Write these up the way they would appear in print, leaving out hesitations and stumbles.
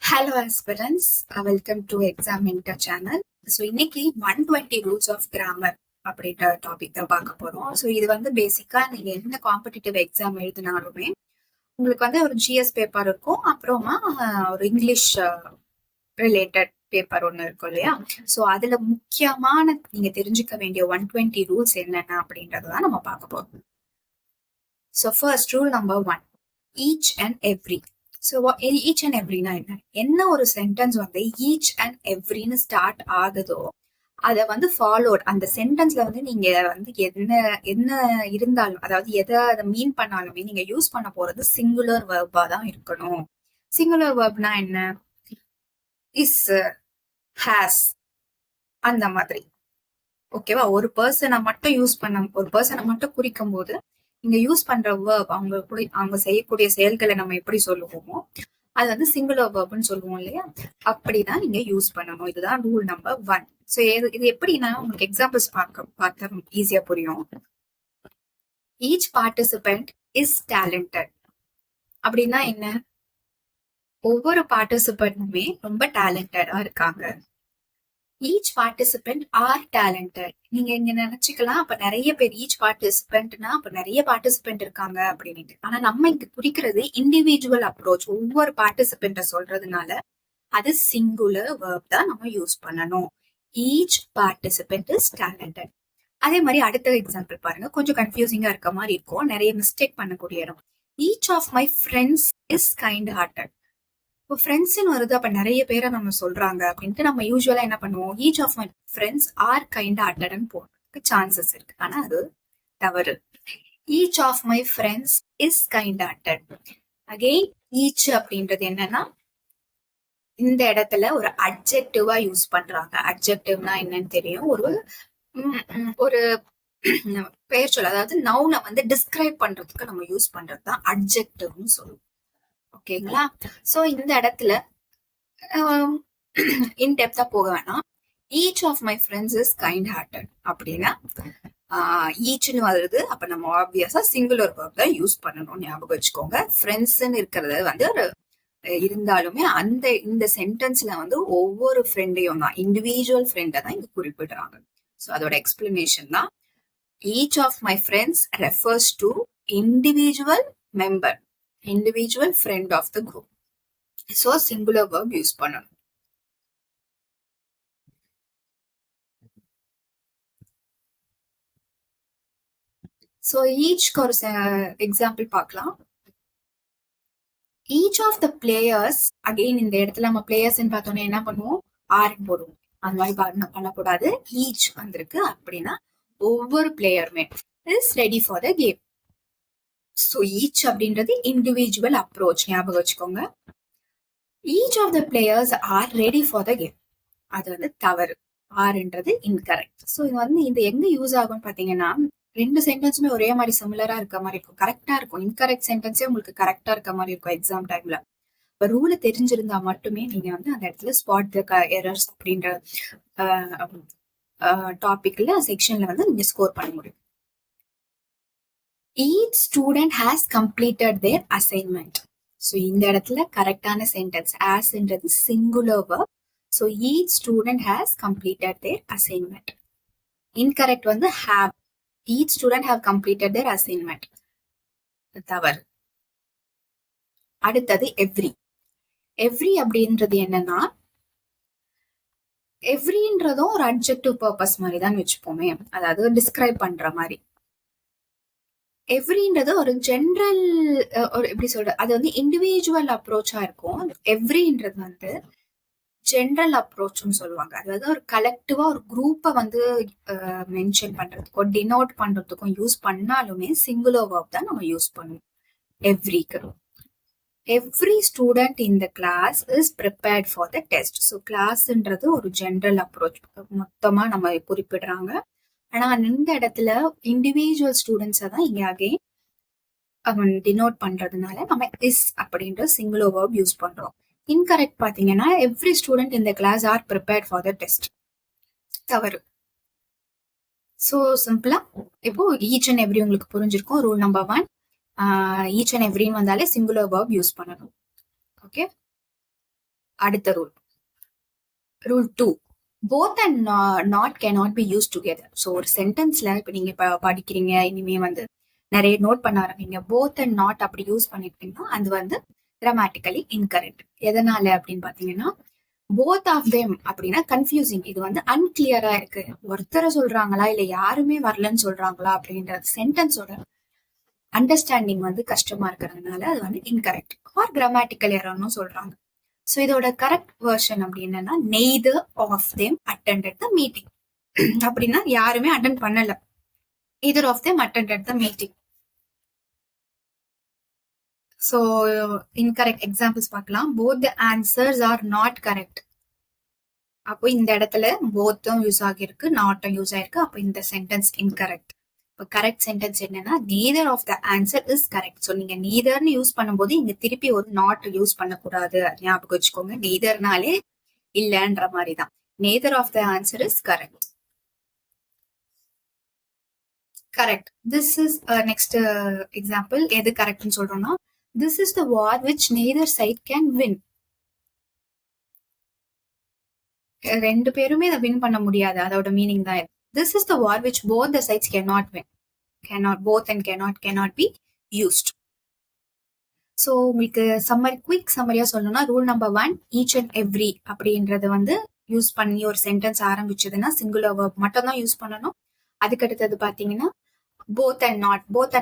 Hello aspirants, welcome to Exam Mentor channel. So இன்னைக்கு 120 rules of grammar அப்படின்ற topic தான் பார்க்க போறோம். ஸோ இது வந்து பேசிக்கா நீங்க என்ன காம்படிட்டிவ் எக்ஸாம் எழுதினாலுமே உங்களுக்கு வந்து ஒரு ஜிஎஸ் பேப்பர் இருக்கும், அப்புறமா ஒரு இங்கிலீஷ் ரிலேட்டட் பேப்பர் ஒன்று இருக்கும் இல்லையா? ஸோ அதுல முக்கியமான நீங்க தெரிஞ்சுக்க வேண்டிய 120 ரூல்ஸ் என்னென்ன அப்படின்றதான் நம்ம பார்க்க போறோம். So first rule number 1, each and every. So each and எவ்ரினா என்ன ஒரு சென்டென்ஸ் வந்து ஈச் அண்ட் எவ்ரின்னு ஸ்டார்ட் ஆகுதோ அதை வந்து ஃபாலோட் அந்த சென்டென்ஸ்ல வந்து நீங்க வந்து என்ன என்ன இருந்தாலும், அதாவது எதை அதை மீன் பண்ணாலுமே நீங்க யூஸ் பண்ண போறது சிங்குலர் வெர்பா தான் இருக்கணும். சிங்குலர் வெர்ப்னா என்ன? இஸ், ஹேஸ், அந்த மாதிரி. ஓகேவா? ஒரு பர்சனை மட்டும் குறிக்கும் போது நீங்க யூஸ் பண்ற வேர்ப் அவங்க செய்யக்கூடிய செயல்களை நம்ம எப்படி சொல்லுவோமோ அது வந்து சிங்குலர் வேர்ப்னு சொல்லுவோம் இல்லையா? அப்படிதான் நீங்க யூஸ் பண்ணணும். இதுதான் ரூல் நம்பர் 1. ஸோ இது எப்படின்னா உங்களுக்கு எக்ஸாம்பிள்ஸ் பார்த்தா ஈஸியா புரியும். ஈச் பார்ட்டிசிபென்ட் இஸ் டேலண்டட் அப்படின்னா என்ன? ஒவ்வொரு பார்ட்டிசிபென்ட்டுமே ரொம்ப டேலண்டடா இருக்காங்க. Each participant R talented. நீங்க இங்க நினைச்சுக்கலாம், அப்ப நிறைய பேர் ஈச் பார்ட்டிசிபென்ட்னா அப்ப நிறைய பார்ட்டிசிபென்ட் இருக்காங்க அப்படின்னு. ஆனா நம்ம இங்க குறிக்கிறது இண்டிவிஜுவல் அப்ரோச். ஒவ்வொரு பார்ட்டிசிபென்ட சொல்றதுனால அது சிங்குலர் வேர்ப் தான் நம்ம யூஸ் பண்ணணும். Each participant is talented. அதே மாதிரி அடுத்த எக்ஸாம்பிள் பாருங்க, கொஞ்சம் கன்ஃபியூசிங்கா இருக்க மாதிரி இருக்கும், நிறைய மிஸ்டேக் பண்ணக்கூடிய இடம். Each of my friends is kind hearted. இப்போ ஃப்ரெண்ட்ஸ்ன்னு வருது, அப்ப நிறைய பேரை நம்ம சொல்றாங்க அப்படின்ட்டு நம்ம யூஸ்வலா என்ன பண்ணுவோம்? Each of my friends are kind ஹார்ட்டட்னு போறதுக்கு சான்சஸ் இருக்கு. ஆனா அது தவறு. Each of my friends is kind hearted. Again each அப்படின்றது என்னன்னா இந்த இடத்துல ஒரு அட்ஜெக்டிவா யூஸ் பண்றாங்க. அட்ஜெக்டிவ்னா என்னன்னு தெரியும், ஒரு பெயர் சொல்ல, அதாவது நவுனை வந்து டிஸ்கிரைப் பண்றதுக்கு நம்ம யூஸ் பண்றதுதான் அட்ஜெக்டிவ்னு சொல்லுவோம். ஓகேங்களா? சோ இந்த இடத்துல இன் டெப்தா போக வேணாம். Each of my friends is kind hearted அப்படின்னா ஈச்னு வருது, அப்ப நம்ம ஆப்வியஸா சிங்குலர் வேர்ப் தான் யூஸ் பண்ணணும். ஞாபகம் வச்சுக்கோங்க. ஃப்ரெண்ட்ஸ்ன்னு இருக்கிறது வந்து ஒரு இருந்தாலுமே இந்த சென்டென்ஸ்ல வந்து ஒவ்வொரு ஃப்ரெண்டையும் தான், இண்டிவிஜுவல் ஃப்ரெண்டை தான் இங்க குறிப்பிடுறாங்க. ஸோ அதோட எக்ஸ்பிளனேஷன் தான் each of my friends refers to individual member, individual friend of the group. So singular verb use பண்ணணும். ஸோ ஈச்க்கு ஒரு எக்ஸாம்பிள் பார்க்கலாம். Each of the players, again இந்த இடத்துல நம்ம பிளேயர்ஸ் பார்த்தோன்னே என்ன பண்ணுவோம்? ஆர்ன்னு போடுவோம். அந்த மாதிரி பண்ணக்கூடாது. ஈச் வந்திருக்கு அப்படின்னா ஒவ்வொரு பிளேயருமே is ready for the game. So each அப்படின்றது இண்டிவிஜுவல் அப்ரோச், ஞாபகம் வச்சுக்கோங்க. Each of the players are ready for the game, அது வந்து தவறு. ஆர்ன்றது இன்கரெக்ட். ஸோ இது வந்து இந்த எங்க யூஸ் ஆகும்னு பாத்தீங்கன்னா, ரெண்டு சென்டென்ஸுமே ஒரே மாதிரி சிமிலரா இருக்க மாதிரி இருக்கும், கரெக்டா இருக்கும். இன்கரெக்ட் சென்டென்ஸே உங்களுக்கு கரெக்டா இருக்க மாதிரி இருக்கும் எக்ஸாம் டைம்ல. இப்போ ரூலை தெரிஞ்சிருந்தா மட்டுமே நீங்க வந்து அந்த இடத்துல ஸ்பாட் த எரர்ஸ் அப்படின்ற டாபிக்ல செக்ஷன்ல வந்து நீங்க ஸ்கோர் பண்ண முடியும். Each student has completed their assignment. So இந்த இடத்துல கரெக்டான சென்டென்ஸ் ஆஸ்ன்றது singular verb. So each student has completed their assignment. Incorrect வந்து have. Each student have completed their assignment, தவறு. அடுத்தது எவ்ரி. எவ்ரி அப்படின்றது என்னன்னா, எவ்ரின்றதும் ஒரு அட்ஜெக்டிவ் பர்பஸ் மாதிரி தான் வச்சுப்போமே, அதாவது டிஸ்கிரைப் பண்ற மாதிரி. எவ்ரின்றது ஒரு ஜென்ரல், ஒரு எப்படி சொல்ற, அது வந்து இண்டிவிஜுவல் அப்ரோச்சா இருக்கும். எவ்ரின்றது வந்து ஜென்ரல் அப்ரோச்னு சொல்லுவாங்க. அதாவது ஒரு கலெக்டிவா ஒரு குரூப்பை வந்து மென்ஷன் பண்றதுக்கும் டினோட் பண்றதுக்கும் யூஸ் பண்ணாலுமே சிங்குலர் வேர்ப் தான் நம்ம யூஸ் பண்ணுவோம் எவ்ரிக்கு. Every student in the class is prepared for the test. So கிளாஸ்ன்றது ஒரு ஜென்ரல் அப்ரோச், மொத்தமா நம்ம குறிப்பிடுறாங்க. ஆனா இந்த இடத்துல இண்டிவிஜுவல் ஸ்டூடெண்ட்ஸை தான் இங்க அகைன் அவன் டினோட் பண்றதுனால நம்ம இஸ் அப்படின்ற சிங்குலர் வேர்ப் யூஸ் பண்றோம். இன்கரெக்ட் பாத்தீங்கன்னா எவ்ரி ஸ்டூடெண்ட் இந்த class are prepared for the test, தவறு. ஸோ சிம்பிளா இப்போ ஈச் அண்ட் எவ்ரி உங்களுக்கு புரிஞ்சிருக்கும். ரூல் நம்பர் 1, ஈச் அண்ட் எவ்ரின்னு வந்தாலே சிங்குலர் வேர்ப் யூஸ் பண்ணணும். ஓகே. அடுத்த rule 2, both and not cannot be use together. So ஒரு சென்டென்ஸ்ல இப்ப நீங்க படிக்கிறீங்க, இனிமே வந்து நிறைய நோட் பண்ண ஆரம்பிங்க, போத் அண்ட் நாட் அப்படி யூஸ் பண்ணிருக்கீங்கன்னா அது வந்து கிராமட்டிக்கலி இன்கரெக்ட். எதனால அப்படின்னு பாத்தீங்கன்னா, போத் ஆஃப் தேம் அப்படின்னா கன்ஃபியூசிங், இது வந்து அன்கிளியரா இருக்கு, ஒருத்தரை சொல்றாங்களா இல்ல யாருமே வரலன்னு சொல்றாங்களா அப்படின்ற சென்டென்ஸோட அண்டர்ஸ்டாண்டிங் வந்து கஷ்டமா இருக்கிறதுனால அது வந்து இன்கரெக்ட் ஆர் கிராமட்டிக்கல் எரர்னு சொல்றாங்க. ஸோ இதோட கரெக்ட் வெர்ஷன் அப்படின்னா neither of them attended the meeting. அப்படின்னா யாருமே அட்டென்ட் பண்ணல, either of them attended the meeting. So incorrect examples பார்க்கலாம். Both the answers are not correct. அப்போ இந்த இடத்துல போத்தும் யூஸ் ஆகிருக்கு, நாட்டும் யூஸ் ஆயிருக்கு. அப்போ இந்த சென்டென்ஸ் இன்கரெக்ட். இப்போ கரெக்ட் சென்டென்ஸ் என்னன்னா neither of the answer is correct. So நீங்க neitherன்னு யூஸ் பண்ணும்போது இங்க திருப்பி ஒரு நாட் யூஸ் பண்ணக்கூடாது, ஞாபகம் வச்சுக்கோங்க. neitherனாலே இல்லைன்ற மாதிரி தான். neither of the answer is correct. Correct. This is next example. எது கரெக்ட்னு சொல்றோம்னா, this is the war which neither side can win. ரெண்டு பேருமே இதை வின் பண்ண முடியாது, அதோட மீனிங் தான். This is the war which both the sides cannot win. Both and cannot be used. So உங்களுக்கு குயிக் சம்மரியா சொல்லணும்னா, rule number 1, each and every அப்படின்றத வந்து யூஸ் பண்ணி ஒரு சென்டென்ஸ் ஆரம்பிச்சதுன்னா சிங்குலர் வேர்ப் மட்டும் தான் யூஸ் பண்ணணும். அதுக்கடுத்தது பாத்தீங்கன்னா போத் அண்ட்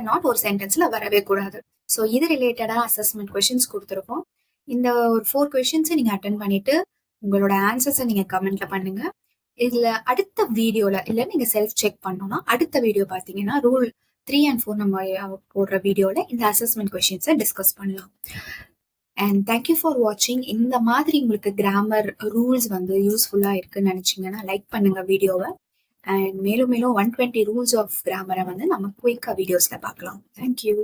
நாட் ஒரு சென்டென்ஸ்ல வரவே கூடாது. ஸோ இது ரிலேட்டடா அசஸ்மெண்ட் கொஸ்டின்ஸ் கொடுத்துருக்கோம். இந்த ஒரு 4 கொஸ்டின்ஸை நீங்க அட்டன் பண்ணிட்டு உங்களோட ஆன்சர்ஸை நீங்க கமெண்ட்ல பண்ணுங்க. இதுல அடுத்த வீடியோல இல்ல நீங்க செல்ஃப் செக் பண்ணணும்னா அடுத்த வீடியோ பாத்தீங்கன்னா ரூல் 3 and 4 நம்ம போடுற வீடியோல இந்த அசஸ்மெண்ட் கொஸ்டின்ஸை டிஸ்கஸ் பண்ணலாம். அண்ட் தேங்க்யூ ஃபார் வாட்சிங். இந்த மாதிரி உங்களுக்கு கிராமர் ரூல்ஸ் வந்து யூஸ்ஃபுல்லா இருக்குன்னு நினைச்சீங்கன்னா லைக் பண்ணுங்க வீடியோவை. அண்ட் மேலும் 120 ரூல்ஸ் ஆஃப் கிராமரை வந்து நம்ம குயிக்கா வீடியோஸ்ல பார்க்கலாம். தேங்க்யூ.